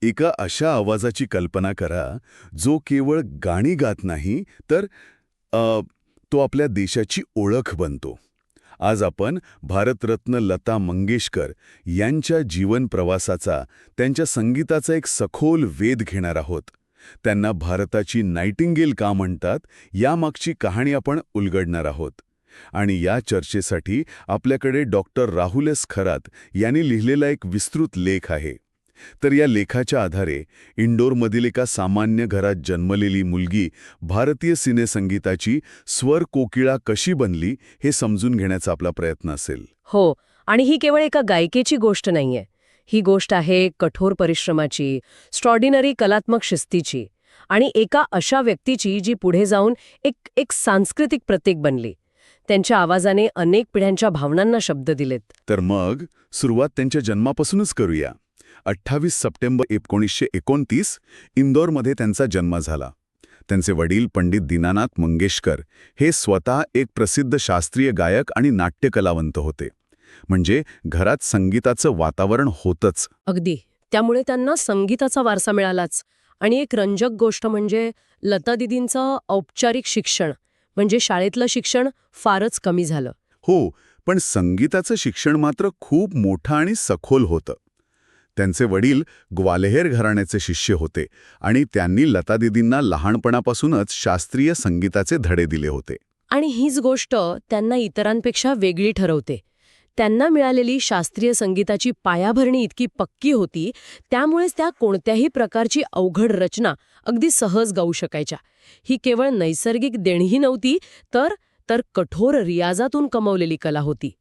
एका अशा आवाजाची कल्पना करा जो केवळ गाणी गात नाही तर तो आपल्या देशाची ओळख बनतो. आज आपण भारतरत्न लता मंगेशकर यांच्या जीवन प्रवासाचा, त्यांच्या संगीताचा एक सखोल वेध घेणार आहोत. त्यांना भारताची नायटिंगेल का म्हणतात यामागची कहाणी आपण उलगडणार आहोत. आणि या चर्चेसाठी आपल्याकडे डॉक्टर राहुल एस खरात यांनी लिहिलेला एक विस्तृत लेख आहे. तर या लेखाच्या आधारे इंदोरमधील एका सामान्य घरात जन्मलेली मुलगी भारतीय सिनेसंगीताची स्वर कोकिळा कशी बनली हे समजून घेण्याचा आपला प्रयत्न असेल. हो, आणि ही केवळ एका गायिकेची गोष्ट नाहीये. ही गोष्ट आहे कठोर परिश्रमाची, एक्स्ट्रॉर्डिनरी कलात्मक शिस्तीची आणि एका अशा व्यक्तीची जी पुढे जाऊन एक सांस्कृतिक प्रतीक बनली. त्यांच्या आवाजाने अनेक पिढ्यांच्या भावनांना शब्द दिलेत. तर मग सुरुवात त्यांच्या जन्मापासूनच करूया. 28 सप्टेंबर 1929 इंदोरमध्ये त्यांचा जन्म झाला. त्यांचे वडील पंडित दीनानाथ मंगेशकर हे स्वतः एक प्रसिद्ध शास्त्रीय गायक आणि नाट्यकलावंत होते. म्हणजे घरात संगीताचं वातावरण होतंच. अगदी. त्यामुळे त्यांना संगीताचा वारसा मिळालाच. आणि एक रंजक गोष्ट म्हणजे लता दीदींचं औपचारिक शिक्षण, म्हणजे शाळेतलं शिक्षण फारच कमी झालं. हो, पण संगीताचं शिक्षण मात्र खूप मोठं आणि सखोल होतं. त्यांचे वडील ग्वाल्हेर घराण्याचे शिष्य होते आणि त्यांनी लता दीदींना लहानपणापासूनच शास्त्रीय संगीताचे धडे दिले होते. आणि हीच गोष्ट त्यांना इतरांपेक्षा वेगळी ठरवते. त्यांना मिळालेली शास्त्रीय संगीताची पायाभरणी इतकी पक्की होती, त्यामुळेच त्या कोणत्याही प्रकारची अवघड रचना अगदी सहज गाऊ शकायच्या. ही केवळ नैसर्गिक देणगी नव्हती, तर कठोर रियाजातून कमवलेली कला होती.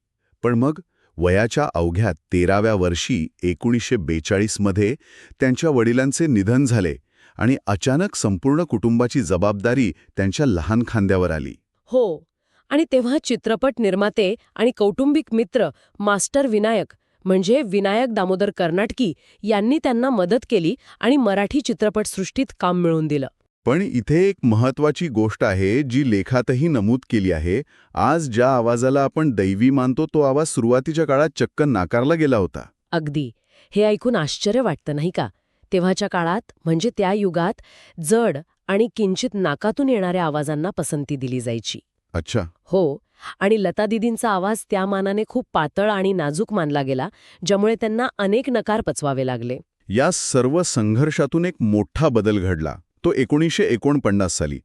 पण मग वयाच्या अवघ्या 13व्या वर्षी 1942 मध्ये त्यांच्या वडिलांचे निधन झाले आणि अचानक संपूर्ण कुटुंबाची जबाबदारी त्यांच्या लहान खांद्यावर आली. हो, आणि तेव्हा चित्रपट निर्माते आणि कौटुंबिक मित्र मास्टर विनायक म्हणजे विनायक दामोदर कर्नाटकी यांनी त्यांना मदत केली आणि मराठी चित्रपटसृष्टीत काम मिळवून दिलं. पण इथे एक महत्वाची गोष्ट आहे जी लेखातही नमूद केली आहे. आज ज्या आवाजाला आपण दैवी मानतो तो आवाज सुरुवातीच्या काळात चक्क नाकारला गेला होता. अगदी. हे ऐकून आश्चर्य वाटतं नाही का? तेव्हाच्या काळात म्हणजे त्या युगात जड आणि किंचित नाकातून येणाऱ्या आवाजांना पसंती दिली जायची. अच्छा. हो, आणि लता दीदींचा आवाज त्या मानाने खूप पातळ आणि नाजूक मानला गेला, ज्यामुळे त्यांना अनेक नकार पचवावे लागले. या सर्व संघर्षातून एक मोठा बदल घडला. तो 1949 साली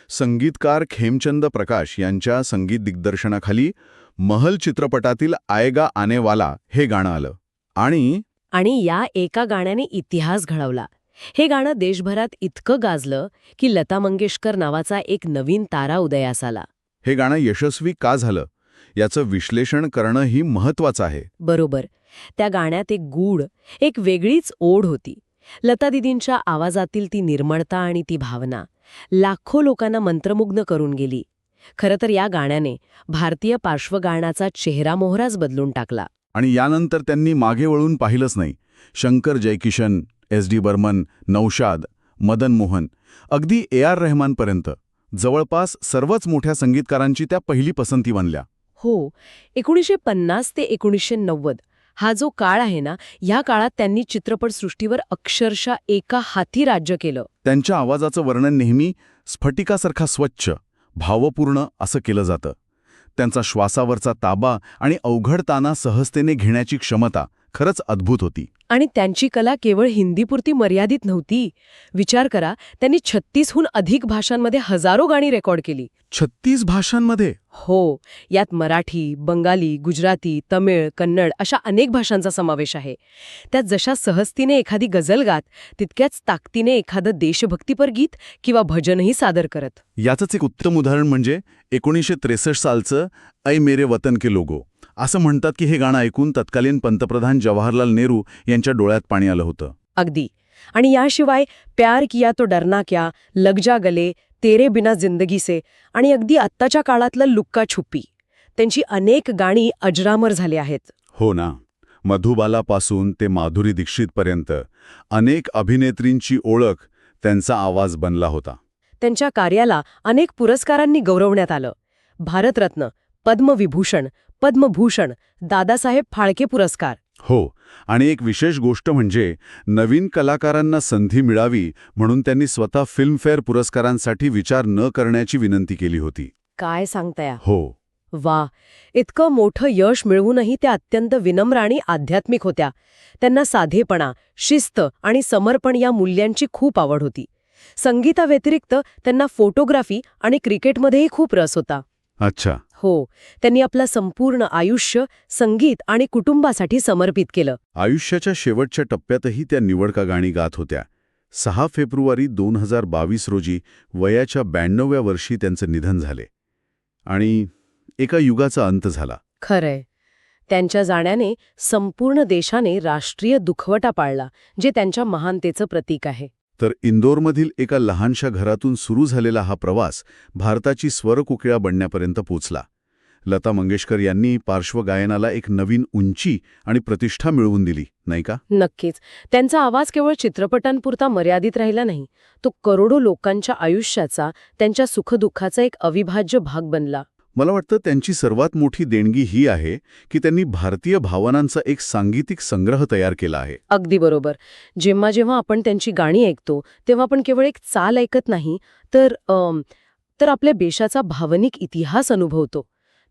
संगीतकार खेमचंद प्रकाश यांच्या संगीत दिग्दर्शनाखाली महल चित्रपटातील आएगा आने वाला हे गाणं आलं. आणि या एका गाण्याने इतिहास घडवला. हे गाणं देशभरात इतकं गाजलं की लता मंगेशकर नावाचा एक नवीन तारा उदयास आला. हे गाणं यशस्वी का झालं याचं विश्लेषण करणंही महत्वाचं आहे. बरोबर. त्या गाण्यात एक गूढ, एक वेगळीच ओढ होती. लता दीदींच्या आवाजातील ती निर्मळता आणि ती भावना लाखो लोकांना मंत्रमुग्ध करून गेली. खरं तर या गाण्याने भारतीय पार्श्वगायनाचा चेहरामोहराच बदलून टाकला. आणि यानंतर त्यांनी मागे वळून पाहिलंच नाही. शंकर जयकिशन, एस.डी. बर्मन, नौशाद, मदन मोहन, अगदी ए.आर. रहमानपर्यंत जवळपास सर्वच मोठ्या संगीतकारांची त्या पहिली पसंती बनल्या. हो, 1950 ते 1990 हा जो काळ आहे ना, या काळात त्यांनी चित्रपटसृष्टीवर अक्षरशः एका हाती राज्य केलं. त्यांच्या आवाजाचं वर्णन नेहमी स्फटिकासारखा स्वच्छ, भावपूर्ण असं केलं जातं. त्यांचा श्वासावरचा ताबा आणि अवघड ताना सहजतेने घेण्याची क्षमता खरंच अद्भुत होती. आणि त्यांची कला केवळ हिंदीपुरती मर्यादित नव्हती. विचार करा, त्यांनी 36हून अधिक भाषांमध्ये हजारो गाणी रेकॉर्ड केली. 36 भाषांमध्ये? हो, यात मराठी, बंगाली, गुजराती, तमिळ, कन्नड अशा अनेक भाषांचा समावेश आहे. त्यात जशा सहजतेने एखादी गझल गात, तितक्याच ताकदीने एखादं देशभक्तीपर गीत किंवा भजनही सादर करत. याचंच एक उत्तम उदाहरण म्हणजे 1963 सालचं ऐ मेरे वतन के लोगो. असं म्हणतात की हे गाणं ऐकून तत्कालीन पंतप्रधान जवाहरलाल नेहरू यांच्या डोळ्यात पाणी आलं होतं. अगदी. आणि याशिवाय प्यार किया तो डरना क्या, लग जा गले, तेरे बिना जिंदगी से आणि अगदी आत्ताच्या काळातलं लुक्का छुप्पी. त्यांची अनेक गाणी अजरामर झाली आहेत. हो ना. मधुबालापासून ते माधुरी दीक्षितपर्यंत अनेक अभिनेत्रींची ओळख त्यांचा आवाज बनला होता. त्यांच्या कार्याला अनेक पुरस्कारांनी गौरवण्यात आलं. भारतरत्न, पद्मविभूषण, पद्मभूषण, दादासाहेब फाळके पुरस्कार. हो, आणि एक विशेष गोष्ट म्हणजे नवीन कलाकारांना संधी मिळावी म्हणून त्यांनी स्वतः फिल्मफेअर पुरस्कारांसाठी विचार न करण्याची विनंती केली होती. काय सांगताय? हो, वा, इतकं मोठं यश मिळवूनही त्या अत्यंत विनम्र आणि आध्यात्मिक होत्या. त्यांना साधेपणा, शिस्त आणि समर्पण या मूल्यांची खूप आवड होती. संगीताव्यतिरिक्त त्यांना फोटोग्राफी आणि क्रिकेटमध्येही खूप रस होता. अच्छा. हो, त्यांनी आपलं संपूर्ण आयुष्य संगीत आणि कुटुंबासाठी समर्पित केलं. आयुष्याच्या शेवटच्या टप्प्यातही त्या निवडका गाणी गात होत्या. 6 फेब्रुवारी 2022 रोजी वयाच्या 92व्या वर्षी त्यांचं निधन झाले. आणि एका युगाचा अंत झाला. खरंय. त्यांच्या जाण्याने संपूर्ण देशाने राष्ट्रीय दुखवटा पाळला, जे त्यांच्या महानतेचं प्रतीक आहे. तर इंदोरमधील एका लहानशा घरातून सुरू झालेला हा प्रवास भारताची स्वरकोकिळा बनण्यापर्यंत पोचला. लता मंगेशकर यांनी पार्श्वगायनाला एक नवीन उंची आणि प्रतिष्ठा मिळवून दिली, नाही का? नक्कीच. त्यांचा आवाज केवळ चित्रपटांपुरता मर्यादित राहिला नाही. तो करोडो लोकांच्या आयुष्याचा, त्यांच्या सुखदुःखाचा एक अविभाज्य भाग बनला. मला वाटतं त्यांची सर्वात मोठी देणगी ही आहे की त्यांनी भारतीय भावनांचा एक सांगीतिक संग्रह तयार केला आहे. अगदी बरोबर. जेव्हा जेव्हा आपण त्यांची गाणी ऐकतो, तेव्हा आपण केवळ एक चाल ऐकत नाही, तर आपल्या देशाचा भावनिक इतिहास अनुभवतो.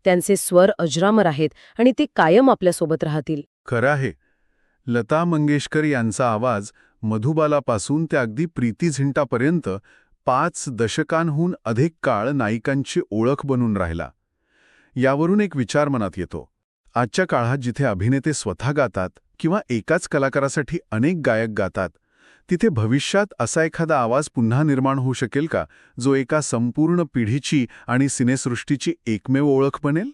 त्यांचे स्वर अजरामर आहेत आणि ते कायम आपल्यासोबत राहतील. खरं आहे. लता मंगेशकर यांचा आवाज मधुबालापासून ते अगदी प्रीती झिंटापर्यंत 5 दशकांहून अधिक काळ नायिकांची ओळख बनून राहिला. यावरून एक विचार मनात येतो. आजच्या काळात जिथे अभिनेते स्वतः गातात किंवा एकाच कलाकारासाठी अनेक गायक गातात, तिथे भविष्यात असा एखादा आवाज पुन्हा निर्माण होऊ शकेल का, जो एका संपूर्ण पिढीची आणि सिनेसृष्टीची एकमेव ओळख बनेल?